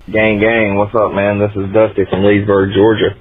Gang, gang, what's up, man? This is Dusty from Leesburg, Georgia.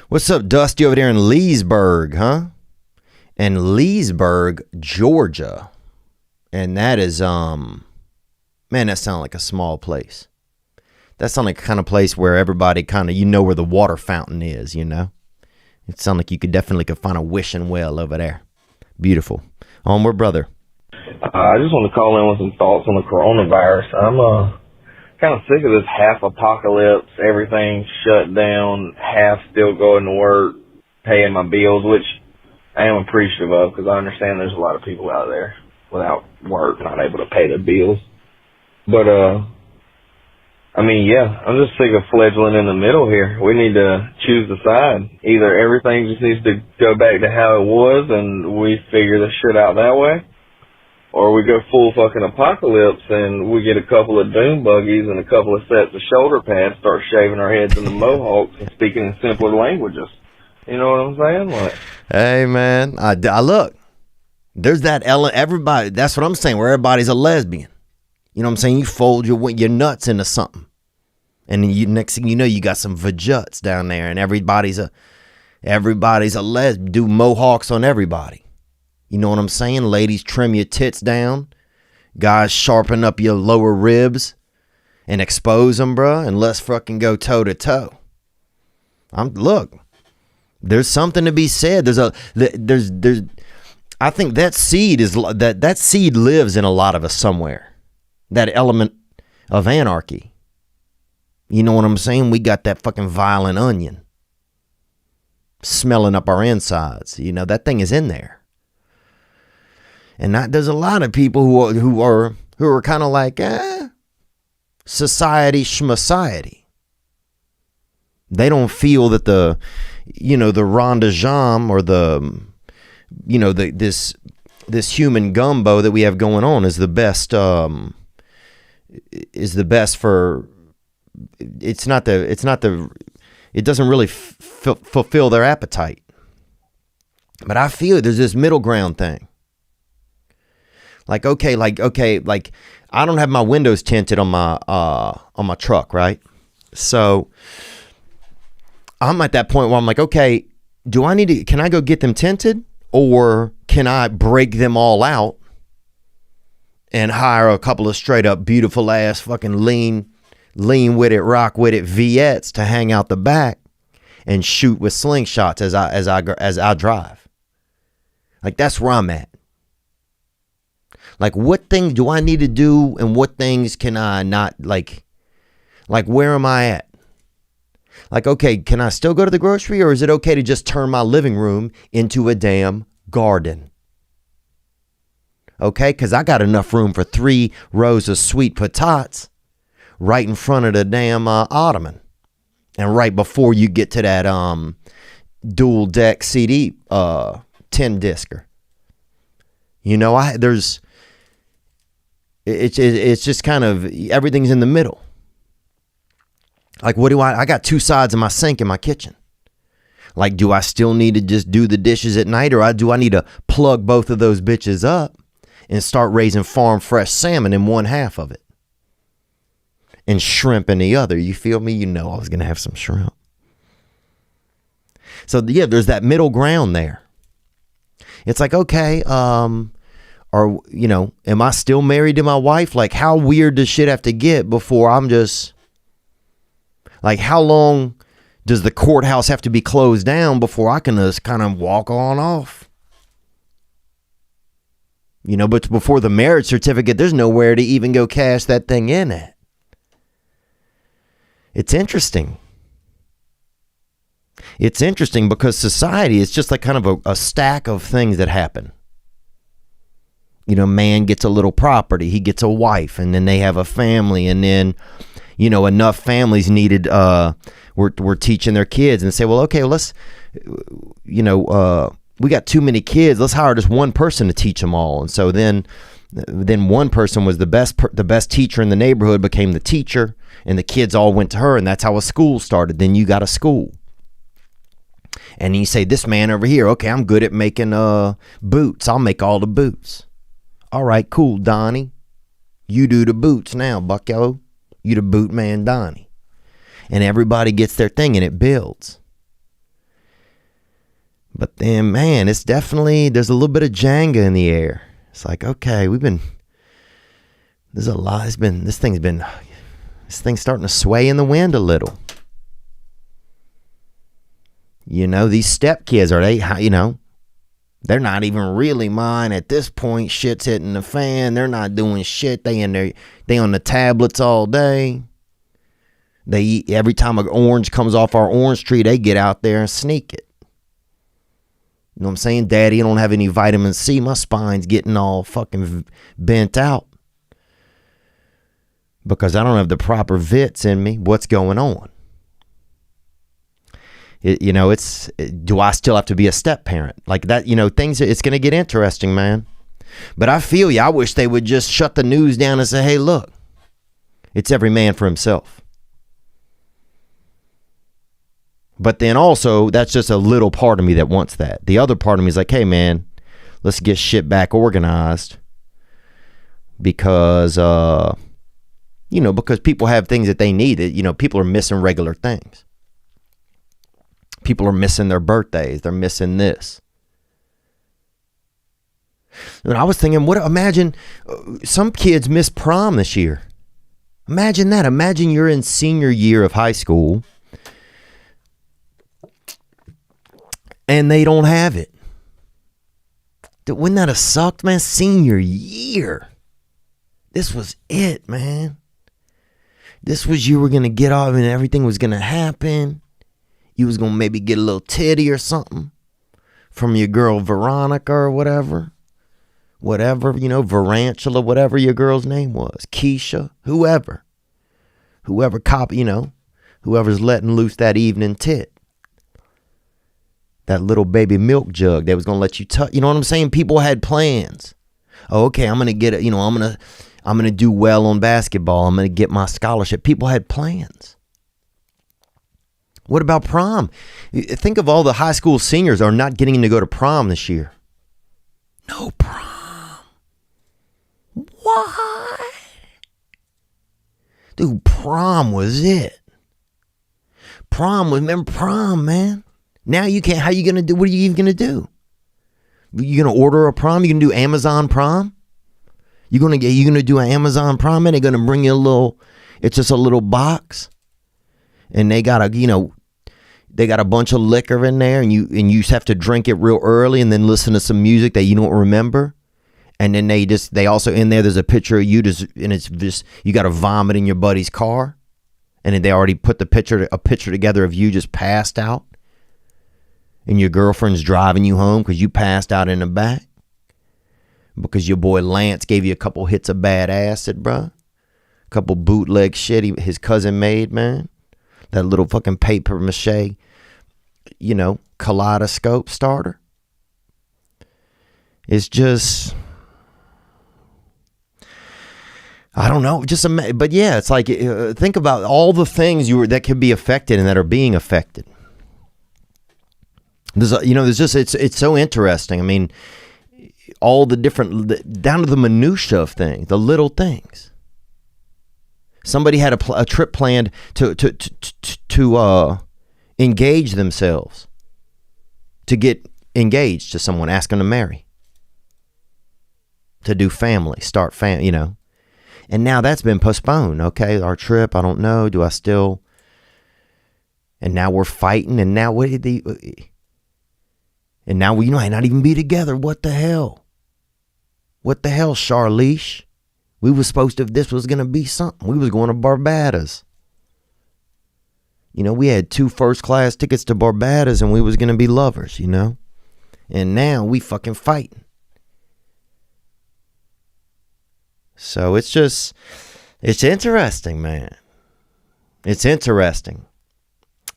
What's up, Dusty, over there in Leesburg, huh? In Leesburg, Georgia. And that is, man, that sounds like a small place. That sounds like a kind of place where everybody kind of, you know where the water fountain is, you know? It sounds like you could find a wishing well over there. Beautiful. Onward, brother. I just want to call in with some thoughts on the coronavirus. I'm kind of sick of this half apocalypse, everything shut down, half still going to work, paying my bills, which I am appreciative of because I understand there's a lot of people out there without work, not able to pay their bills. But, I mean, yeah, I'm just sick of fledgling in the middle here. We need to choose the side. Either everything just needs to go back to how it was and we figure the shit out that way, or we go full fucking apocalypse and we get a couple of doom buggies and a couple of sets of shoulder pads, start shaving our heads in the mohawks and speaking in simpler languages. You know what I'm saying? Like, hey, man, I look, there's that everybody, that's what I'm saying, where everybody's a lesbian. You know what I'm saying? You fold your nuts into something. And then next thing you know, you got some vajuts down there and everybody's a lesbian. Do mohawks on everybody. You know what I'm saying? Ladies, trim your tits down. Guys, sharpen up your lower ribs and expose them, bruh. And let's fucking go toe to toe. Look, there's something to be said. I think that seed that seed lives in a lot of us somewhere. That element of anarchy. You know what I'm saying? We got that fucking violent onion smelling up our insides. You know, that thing is in there. And there's a lot of people who are kind of like, society schmociety. They don't feel that the Ronde de Jambe or this human gumbo that we have going on is the best for, it doesn't really fulfill their appetite. But I feel there's this middle ground thing. Like, okay, I don't have my windows tinted on my truck, right? So I'm at that point where I'm like, okay, can I go get them tinted, or can I break them all out and hire a couple of straight up beautiful ass fucking lean with it, rock with it Viettes to hang out the back and shoot with slingshots as I drive? Like, that's where I'm at. Like, what things do I need to do and what things can I not, like where am I at? Like, okay, can I still go to the grocery, or is it okay to just turn my living room into a damn garden? Okay, because I got enough room for 3 rows of sweet potatoes right in front of the damn ottoman. And right before you get to that dual deck CD 10 discer. You know, it's just kind of, everything's in the middle. Like, I got 2 sides of my sink in my kitchen. Like, do I still need to just do the dishes at night, or do I need to plug both of those bitches up and start raising farm fresh salmon in one half of it and shrimp in the other? You feel me? You know I was going to have some shrimp. So yeah, there's that middle ground there. It's like, okay, am I still married to my wife? Like, how weird does shit have to get before I'm just, like, how long does the courthouse have to be closed down before I can just kind of walk on off? You know, but before the marriage certificate, there's nowhere to even go cash that thing in at. It's interesting. It's interesting because society is just like kind of a stack of things that happen. You know, man gets a little property, he gets a wife, and then they have a family, and then, you know, enough families needed, we're teaching their kids, and say, well, okay, well, let's, we got too many kids, let's hire just one person to teach them all. And so then one person was the best teacher in the neighborhood, became the teacher, and the kids all went to her, and that's how a school started. Then you got a school. And you say, this man over here, okay, I'm good at making boots, I'll make all the boots. All right, cool, Donnie. You do the boots now, bucko. You the boot man, Donnie. and everybody gets their thing and it builds. But then, man, it's definitely, there's a little bit of Jenga in the air. It's like, okay, there's a lot, this thing's starting to sway in the wind a little. You know, these step kids, they're not even really mine at this point. Shit's hitting the fan. They're not doing shit. They on the tablets all day. They eat, every time an orange comes off our orange tree, they get out there and sneak it. You know what I'm saying? Daddy, I don't have any vitamin C. My spine's getting all fucking bent out because I don't have the proper vits in me. What's going on? Do I still have to be a step parent? Like that, it's going to get interesting, man. But I feel you. I wish they would just shut the news down and say, hey, look, it's every man for himself. But then also, that's just a little part of me that wants that. The other part of me is like, hey, man, let's get shit back organized because, because people have things that they need. That, people are missing regular things. People are missing their birthdays. They're missing this. And I was thinking, imagine some kids miss prom this year. Imagine that. Imagine you're in senior year of high school and they don't have it. Wouldn't that have sucked, man? Senior year. This was it, man. This was, you were going to get off and everything was going to happen. You was going to maybe get a little titty or something from your girl Veronica or whatever. Varantula, whatever your girl's name was. Keisha, whoever whoever's letting loose that evening tit. That little baby milk jug that was going to let you touch. You know what I'm saying? People had plans. Oh, okay, I'm going to get it. I'm going to do well on basketball. I'm going to get my scholarship. People had plans. What about prom? Think of all the high school seniors are not getting to go to prom this year. No prom. What? Dude, prom was it. Remember prom, man? Now you can't, how you going to do, what are you even going to do? You going to order a prom? You going to do Amazon prom? You going to do an Amazon prom and they're going to bring you it's just a little box and they got a bunch of liquor in there and you just have to drink it real early and then listen to some music that you don't remember. And then they also in there's a picture of you and it's just, you got to vomit in your buddy's car. And then they already put a picture together of you just passed out. And your girlfriend's driving you home because you passed out in the back. Because your boy Lance gave you a couple hits of bad acid, bro. A couple bootleg shit his cousin made, man. That little fucking paper mache, kaleidoscope starter. It's just, I don't know, but yeah, it's like, think about all the things that could be affected and that are being affected. It's so interesting. I mean, all the different, down to the minutia of things, the little things. Somebody had a trip planned to engage themselves, to get engaged to someone, ask them to marry, to do family, start family, And now that's been postponed. Okay, our trip, I don't know. Do I still? And now we're fighting. And now And now we might not even be together. What the hell? What the hell, Charlize? We was supposed to, this was going to be something. We was going to Barbados. We had 2 first-class tickets to Barbados and we was going to be lovers, And now we fucking fighting. So it's interesting, man. It's interesting.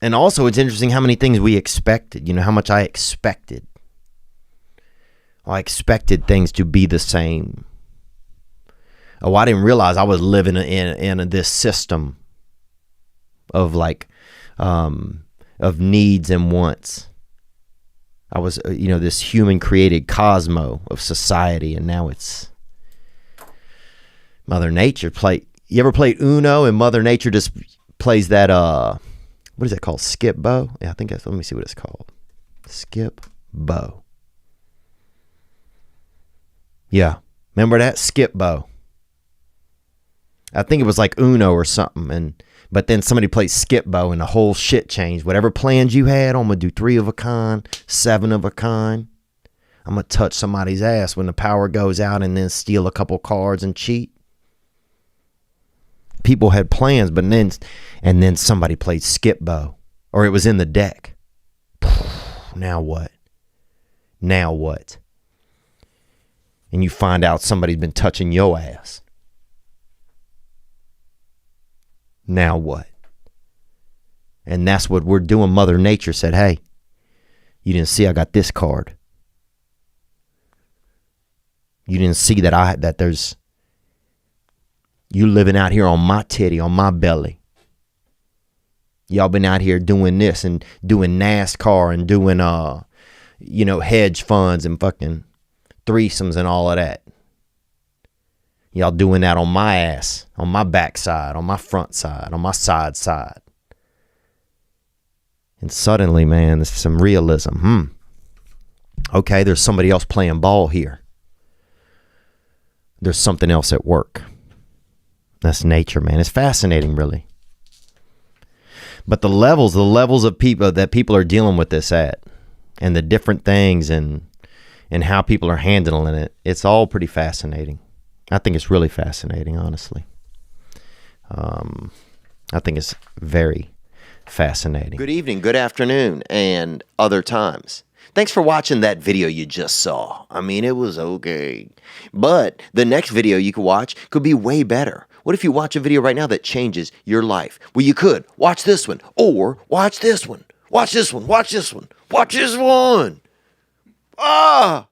And also it's interesting how many things we expected, how much I expected. I expected things to be the same. Oh, I didn't realize I was living in this system of of needs and wants. I was, this human created cosmo of society, and now it's Mother Nature. You ever played Uno and Mother Nature just plays that, what is that called? Skip bow? Yeah, I think that's, let me see what it's called. Skip bow. Yeah. Remember that? Skip bow. I think it was like Uno or something. But then somebody played skip bow and the whole shit changed. Whatever plans you had, I'm going to do 3 of a kind, 7 of a kind. I'm going to touch somebody's ass when the power goes out and then steal a couple cards and cheat. People had plans, but then somebody played skip bow, or it was in the deck. Now what? Now what? And you find out somebody's been touching your ass. Now what? And that's what we're doing. Mother Nature said, hey, you didn't see I got this card. You didn't see that there's you living out here on my titty, on my belly. Y'all been out here doing this and doing NASCAR and doing hedge funds and fucking threesomes and all of that. Y'all doing that on my ass, on my backside, on my front side, on my side. And suddenly, man, there's some realism. Okay, there's somebody else playing ball here. There's something else at work. That's nature, man. It's fascinating, really. But the levels of people that people are dealing with this at, and the different things and how people are handling it, it's all pretty fascinating. I think it's really fascinating, honestly. I think it's very fascinating. Good evening, good afternoon, and other times. Thanks for watching that video you just saw. I mean, it was okay. But the next video you could watch could be way better. What if you watch a video right now that changes your life? Well, you could. Watch this one. Or watch this one. Watch this one. Watch this one. Watch this one. Ah!